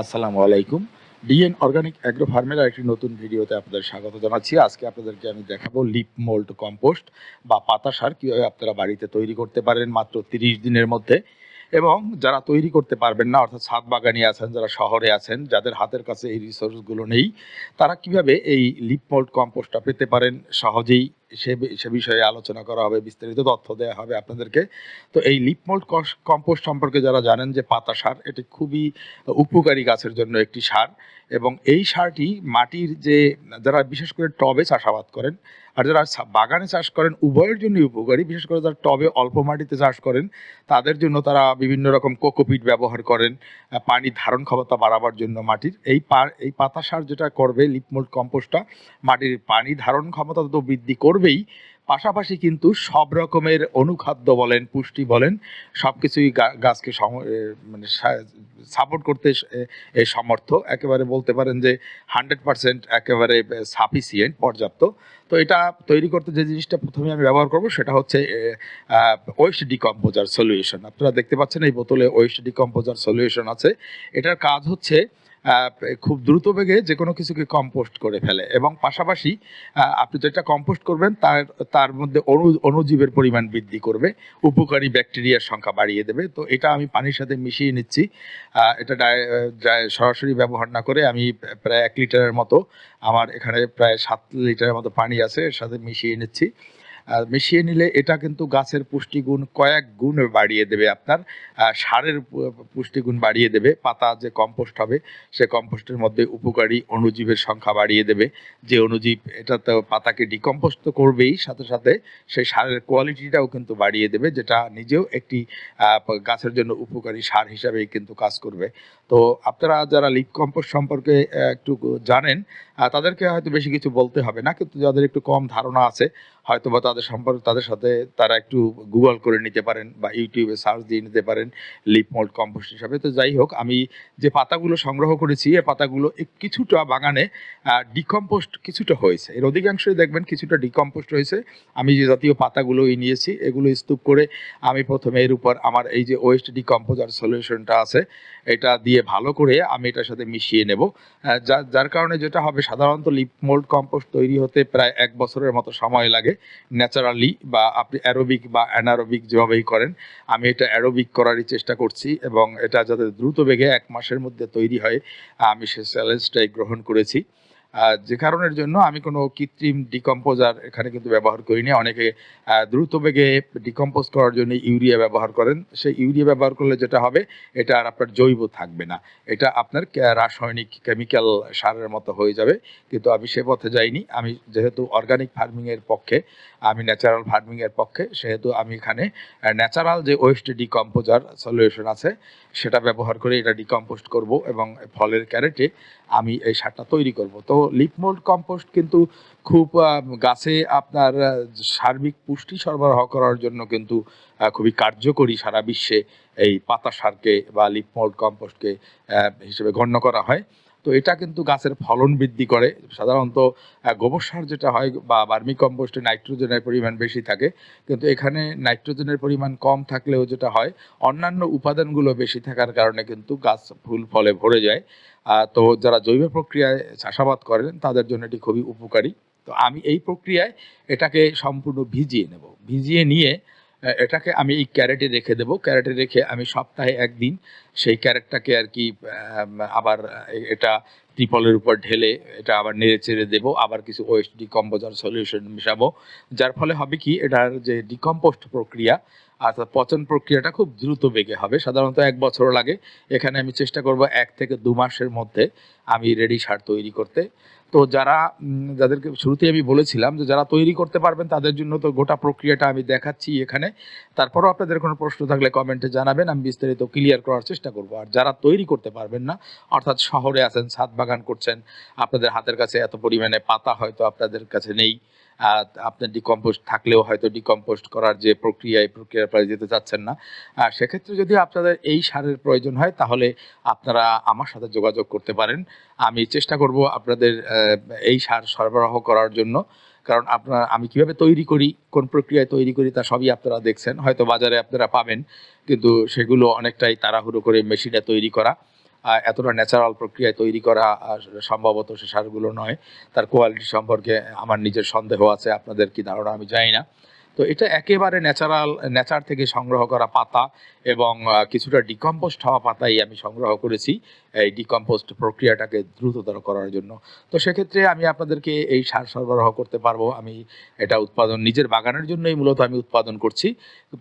আসসালামু আলাইকুম। DNA organic agro ফার্মের আরেকটি নতুন ভিডিওতে আপনাদের স্বাগত জানাচ্ছি। আজকে আপনাদেরকে আমি দেখাবো লিপ মোল্ড কম্পোস্ট বা পাতা সার কীভাবে আপনারা বাড়িতে তৈরি করতে পারেন মাত্র 30 দিনের মধ্যে। এবং যারা তৈরি করতে পারবেন না, অর্থাৎ ছাদ বাগানি আছেন, যারা শহরে আছেন, যাদের হাতের কাছে এই রিসোর্সগুলো নেই, তারা কিভাবে এই লিপ মোল্ড কম্পোস্টটা পেতে পারেন সহজেই, সে বিষয়ে আলোচনা করা হবে, বিস্তারিত তথ্য দেওয়া হবে আপনাদেরকে। তো এই লিপ মোল্ড কম্পোস্ট সম্পর্কে যারা জানেন যে পাতা সার এটি খুবই উপকারী গাছের জন্য একটি সার, এবং এই সারটি মাটির যে যারা বিশেষ করে টবে চাষাবাদ করেন আর যারা বাগানে চাষ করেন উভয়ের জন্যই উপকারী। বিশেষ করে যারা টবে অল্প মাটিতে চাষ করেন তাদের জন্য তারা বিভিন্ন রকম কোকোপিট ব্যবহার করেন পানি ধারণ ক্ষমতা বাড়াবার জন্য মাটির। এই পাতা সার যেটা করবে লিপমোল্ড কম্পোস্টটা, মাটির পানি ধারণ ক্ষমতা তো বৃদ্ধি করবেই, পাশাপাশি কিন্তু সব রকমের অনুখাদ্য বলেন, পুষ্টি বলেন, সব কিছুই গাছকে মানে সাপোর্ট করতে এই সমর্থ। একেবারে বলতে পারেন যে 100% একেবারে সাফিসিয়েন্ট, পর্যাপ্ত। তো এটা তৈরি করতে যে জিনিসটা প্রথমে আমি ব্যবহার করব সেটা হচ্ছে ওয়েস্ট ডিকম্পোজার সলিউশন। আপনারা দেখতে পাচ্ছেন এই বোতলে ওয়েস্ট ডিকম্পোজার সলিউশন আছে। এটার কাজ হচ্ছে খুব দ্রুত বেগে যে কোনো কিছুকে কম্পোস্ট করে ফেলে, এবং পাশাপাশি আপনি যেটা কম্পোস্ট করবেন তার মধ্যে অণুজীবের পরিমাণ বৃদ্ধি করবে, উপকারী ব্যাকটেরিয়ার সংখ্যা বাড়িয়ে দেবে। তো এটা আমি পানির সাথে মিশিয়ে নিচ্ছি। এটা সরাসরি ব্যবহার না করে আমি প্রায় 1 লিটারের মতো, আমার এখানে প্রায় 7 লিটারের মতো পানি আছে, এর সাথে মিশিয়ে নিচ্ছি। মিশিয়ে নিলে এটা কিন্তু গাছের পুষ্টিগুণ কয়েক গুণ বাড়িয়ে দেবে, আপনার সারের পুষ্টিগুণ বাড়িয়ে দেবে। পাতা যে কম্পোস্ট হবে সে কম্পোস্টের মধ্যে উপকারী অণুজীবের সংখ্যা বাড়িয়ে দেবে। যে অণুজীব এটা তো পাতাকে ডিকম্পোস্ট তো করবেই, সাথে সাথে সেই সারের কোয়ালিটিটাও কিন্তু বাড়িয়ে দেবে, যেটা নিজেও একটি গাছের জন্য উপকারী সার হিসাবেই কিন্তু কাজ করবে। তো আপনারা যারা লিপ কম্পোস্ট সম্পর্কে একটু জানেন তাদেরকে হয়তো বেশি কিছু বলতে হবে না, কিন্তু যাদের একটু কম ধারণা আছে হয়তো বা তাদের সাথে তারা একটু গুগল করে নিতে পারেন বা ইউটিউবে সার্চ দিয়ে নিতে পারেন লিপ মোল্ড কম্পোস্ট হিসাবে। তো যাই হোক, আমি যে পাতাগুলো সংগ্রহ করেছি এই পাতাগুলো কিছুটা বাগানে ডিকম্পোস্ট কিছুটা হয়েছে, এর অধিকাংশই দেখবেন কিছুটা ডিকম্পোস্ট হয়েছে। আমি যে জাতীয় পাতাগুলোই নিয়েছি এগুলো স্তূপ করে আমি প্রথমে এর উপর আমার এই যে ওয়েস্ট ডিকম্পোজার সলিউশনটা আছে এটা দিয়ে ভালো করে আমি এটার সাথে মিশিয়ে নেব। যার কারণে যেটা হবে, সাধারণত লিপ মোল্ড কম্পোস্ট তৈরি হতে প্রায় 1 বছরের মতো সময় লাগে ন্যাচারালি, বা আপনি অ্যারোবিক বা অ্যানারোবিক যেভাবেই করেন। আমি এটা অ্যারোবিক করারই চেষ্টা করছি, এবং এটা যাতে দ্রুত বেগে 1 মাসের মধ্যে তৈরি হয় আমি সে চ্যালেঞ্জটাই গ্রহণ করেছি। যে কারণের জন্য আমি কোনো কৃত্রিম ডিকম্পোজার এখানে কিন্তু ব্যবহার করিনি। অনেকে দ্রুত বেগে ডিকম্পোজ করার জন্য ইউরিয়া ব্যবহার করেন। সেই ইউরিয়া ব্যবহার করলে যেটা হবে, এটা আর আপনার জৈব থাকবে না, এটা আপনার রাসায়নিক কেমিক্যাল সারের মতো হয়ে যাবে। কিন্তু আমি সে পথে যাইনি। আমি যেহেতু অর্গানিক ফার্মিংয়ের পক্ষে, আমি ন্যাচারাল ফার্মিংয়ের পক্ষে, সেহেতু আমি এখানে ন্যাচারাল যে ওয়েস্ট ডিকম্পোজার সলিউশন আছে সেটা ব্যবহার করে এটা ডিকম্পোস্ট করব, এবং ফলের ক্যারেটে আমি এই সারটা তৈরি করব। তো লিপ মোল্ড কম্পোস্ট কিন্তু খুব গাছে আপনার সার্বিক পুষ্টি সরবরাহ করার জন্য কিন্তু খুবই কার্যকরী, সারা বিশ্বে এই পাতা সারকে বা লিপ মোল্ড কম্পোস্টকে হিসেবে গণ্য করা হয়। তো এটা কিন্তু গাছের ফলন বৃদ্ধি করে। সাধারণত গোবর সার যেটা হয় বা ভার্মি কম্পোস্টে নাইট্রোজেনের পরিমাণ বেশি থাকে, কিন্তু এখানে নাইট্রোজেনের পরিমাণ কম থাকলেও যেটা হয়, অন্যান্য উপাদানগুলো বেশি থাকার কারণে কিন্তু গাছ ফুল ফলে ভরে যায়। তো যারা জৈব প্রক্রিয়ায় চাষাবাদ করেন তাদের জন্য এটি খুবই উপকারী। তো আমি এই প্রক্রিয়ায় এটাকে সম্পূর্ণ ভিজিয়ে নেব। ভিজিয়ে নিয়ে এটাকে আমি এই ক্যারেটে রেখে দেবো। ক্যারেটে রেখে আমি সপ্তাহে 1 দিন সেই ক্যারেটটাকে আর কি আবার এটা ত্রিপলের উপর ঢেলে এটা আবার নেড়ে চেড়ে দেবো, আবার কিছু ওয়েস্ট ডিকম্পোজার সলিউশন মেশাবো। যার ফলে হবে কি, এটার যে ডিকম্পোস্ট প্রক্রিয়া অর্থাৎ পচন প্রক্রিয়াটা খুব দ্রুত বেগে হবে। সাধারণত 1 বছর লাগে, এখানে আমি চেষ্টা করব 1 থেকে 2 মাসের মধ্যে আমি রেডি সার তৈরি করতে। তো যাদেরকে শুরুতেই আমি বলেছিলাম যে যারা তৈরি করতে পারবেন তাদের জন্য তো গোটা প্রক্রিয়াটা আমি দেখাচ্ছি এখানে। তারপরও আপনাদের কোনো প্রশ্ন থাকলে কমেন্টে জানাবেন, আমি বিস্তারিত ক্লিয়ার করার চেষ্টা করব। আর যারা তৈরি করতে পারবেন না, অর্থাৎ শহরে আছেন, ছাদ বাগান করছেন, আপনাদের হাতের কাছে এত পরিমাণে পাতা হয়তো আপনাদের কাছে নেই, আপনার ডিকম্পোস্ট থাকলেও হয়তো ডিকম্পোস্ট করার যে প্রক্রিয়া, এই প্রক্রিয়ার পরে যেতে চাচ্ছেন না, সেক্ষেত্রে যদি আপনাদের এই সারের প্রয়োজন হয় তাহলে আপনারা আমার সাথে যোগাযোগ করতে পারেন। আমি চেষ্টা করব আপনাদের এই সার সরবরাহ করার জন্য। কারণ আমি কিভাবে তৈরি করি, কোন প্রক্রিয়ায় তৈরি করি তা সবই আপনারা দেখছেন, হয়তো বাজারে আপনারা পাবেন, কিন্তু সেগুলো অনেকটাই তাড়াহুড়ো করে মেশিনে তৈরি করা। এতটা ন্যাচারাল প্রক্রিয়ায় তৈরি করা সম্ভবত সে সারগুলো নয়। তার কোয়ালিটি সম্পর্কে আমার নিজের সন্দেহ আছে, আপনাদের কি ধারণা আমি জানি না। তো এটা একেবারে নেচার থেকে সংগ্রহ করা পাতা এবং কিছুটা ডিকম্পোস্ট হওয়া পাতাই আমি সংগ্রহ করেছি এই ডিকম্পোস্ট প্রক্রিয়াটাকে দ্রুততর করার জন্য। তো সেক্ষেত্রে আমি আপনাদেরকে এই সার সরবরাহ করতে পারবো। আমি এটা উৎপাদন নিজের বাগানের জন্যই মূলত আমি উৎপাদন করছি।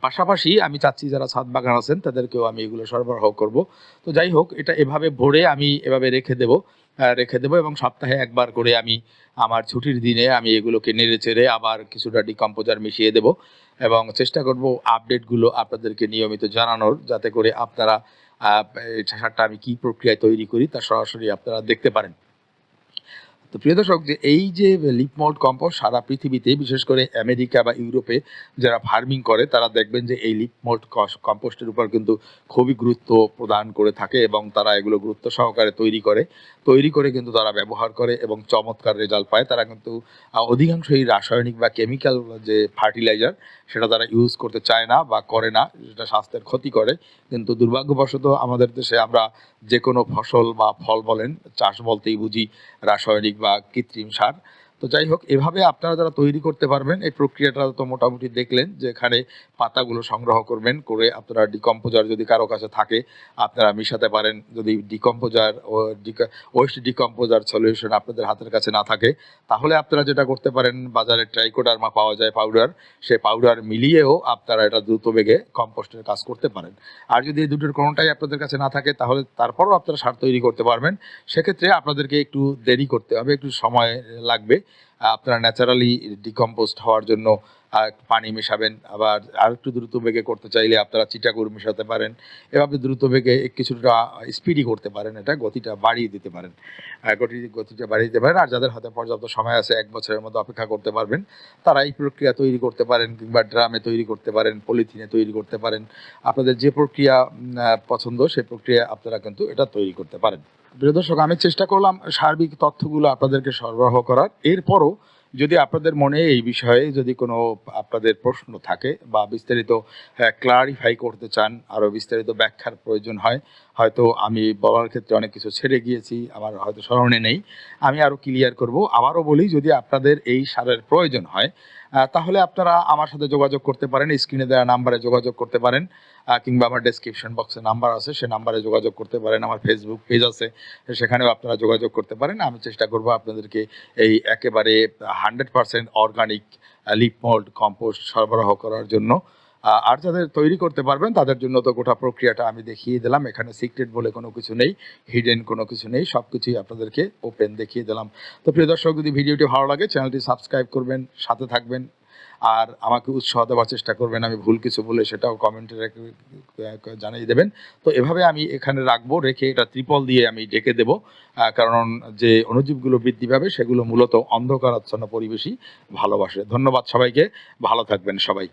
পাশাপাশি আমি চাচ্ছি যারা ছাদ বাগান আছেন তাদেরকেও আমি এগুলো সরবরাহ করব। তো যাই হোক, এটা এভাবে ভরে আমি এভাবে রেখে দেবো এবং সপ্তাহে একবার করে আমি আমার ছুটির দিনে আমি এগুলোকে নেড়ে চেড়ে আবার কিছুটা ডিকম্পোজার মিশিয়ে দেব এবং চেষ্টা করব আপডেটগুলো আপনাদেরকে নিয়মিত জানানোর, যাতে করে আপনারা এই সারটা আমি কী প্রক্রিয়ায় তৈরি করি তা সরাসরি আপনারা দেখতে পারেন। তো প্রিয় দর্শক, যে এই যে লিপ মোল্ড কম্পোস্ট সারা পৃথিবীতে, বিশেষ করে আমেরিকা বা ইউরোপে যারা ফার্মিং করে তারা দেখবেন যে এই লিপ মোল্ড কম্পোস্টের উপর কিন্তু খুবই গুরুত্ব প্রদান করে থাকে এবং তারা এগুলো গুরুত্ব সহকারে তৈরি করে কিন্তু তারা ব্যবহার করে এবং চমৎকার রেজাল্ট পায়। তারা কিন্তু অধিকাংশই রাসায়নিক বা কেমিক্যাল যে ফার্টিলাইজার সেটা তারা ইউজ করতে চায় না বা করে না, যেটা স্বাস্থ্যের ক্ষতি করে। কিন্তু দুর্ভাগ্যবশত আমাদের দেশে আমরা যে কোনো ফসল বা ফল বলেন, চাষ বলতেই বুঝি রাসায়নিক বা কৃত্রিম সার। তো যাই হোক, এভাবে আপনারা যারা তৈরি করতে পারবেন, এই প্রক্রিয়াটা তো মোটামুটি দেখলেন যে এখানে পাতাগুলো সংগ্রহ করবেন, করে আপনারা ডিকম্পোজার যদি কারো কাছে থাকে আপনারা মিশাতে পারেন। যদি ডিকম্পোজার ও ওয়েস্ট ডিকম্পোজার সলিউশন আপনাদের হাতের কাছে না থাকে, তাহলে আপনারা যেটা করতে পারেন, বাজারে ট্রাইকোডার্মা পাওয়া যায় পাউডার, সেই পাউডার মিলিয়েও আপনারা এটা দ্রুত বেগে কম্পোস্টের কাজ করতে পারেন। আর যদি এই দুটোর কোনোটাই আপনাদের কাছে না থাকে তাহলে তারপরও আপনারা সার তৈরি করতে পারবেন। সেক্ষেত্রে আপনাদেরকে একটু দেরি করতে হবে, একটু সময় লাগবে। আপনারা ন্যাচারালি ডিকম্পোস্ট হওয়ার জন্য পানি মেশাবেন। আবার আর একটু দ্রুত বেগে করতে চাইলে আপনারা চিটাগুড় মেশাতে পারেন। এভাবে দ্রুত বেগে কিছুটা স্পিডি করতে পারেন, এটা গতিটা বাড়িয়ে দিতে পারেন, গতিটা বাড়িয়ে দিতে পারেন। আর যাদের হাতে পর্যাপ্ত সময় আছে, 1 বছরের মধ্যে অপেক্ষা করতে পারবেন, তারা এই প্রক্রিয়া তৈরি করতে পারেন, কিংবা ড্রামে তৈরি করতে পারেন, পলিথিনে তৈরি করতে পারেন। আপনাদের যে প্রক্রিয়া পছন্দ সেই প্রক্রিয়া আপনারা কিন্তু এটা তৈরি করতে পারেন। প্রিয় দর্শক, আমি চেষ্টা করলাম সার্বিক তথ্যগুলো আপনাদেরকে সরবরাহ করার। এরপরও যদি আপনাদের মনে এই বিষয়ে যদি কোনো আপনাদের প্রশ্ন থাকে বা বিস্তারিত ক্লারিফাই করতে চান, আরও বিস্তারিত ব্যাখ্যার প্রয়োজন হয়, হয়তো আমি বলার ক্ষেত্রে অনেক কিছু ছেড়ে গিয়েছি, আমার হয়তো স্মরণে নেই, আমি আরও ক্লিয়ার করব। আবারও বলি, যদি আপনাদের এই সারের প্রয়োজন হয় তাহলে আপনারা আমার সাথে যোগাযোগ করতে পারেন, স্ক্রিনে দেওয়া নাম্বারে যোগাযোগ করতে পারেন, কিংবা আমার ডেসক্রিপশন বক্সে নাম্বার আছে, সে নাম্বারে যোগাযোগ করতে পারেন। আমার ফেসবুক পেজ আছে, সেখানেও আপনারা যোগাযোগ করতে পারেন। আমি চেষ্টা করব আপনাদেরকে এই একেবারে 100% অর্গানিক লিপ মোল্ড কম্পোস্ট সরবরাহ করার জন্য। আর যাদের তৈরি করতে পারবেন তাদের জন্য তো গোটা প্রক্রিয়াটা আমি দেখিয়ে দিলাম। এখানে সিক্রেট বলে কোনো কিছু নেই, হিডেন কোনো কিছু নেই, সব কিছুই আপনাদেরকে ওপেন দেখিয়ে দিলাম। তো প্রিয় দর্শক, যদি ভিডিওটি ভালো লাগে চ্যানেলটি সাবস্ক্রাইব করবেন, সাথে থাকবেন, আর আমাকে উৎসাহ দেওয়ার চেষ্টা করবেন। আমি ভুল কিছু বলে সেটাও কমেন্টে জানিয়ে দেবেন। তো এভাবে আমি এখানে রাখবো, রেখে এটা ত্রিপল দিয়ে আমি ঢেকে দেবো, কারণ যে অণুজীবগুলো বৃদ্ধি পাবে সেগুলো মূলত অন্ধকারাচ্ছন্ন পরিবেশই ভালোবাসে। ধন্যবাদ সবাইকে, ভালো থাকবেন সবাই।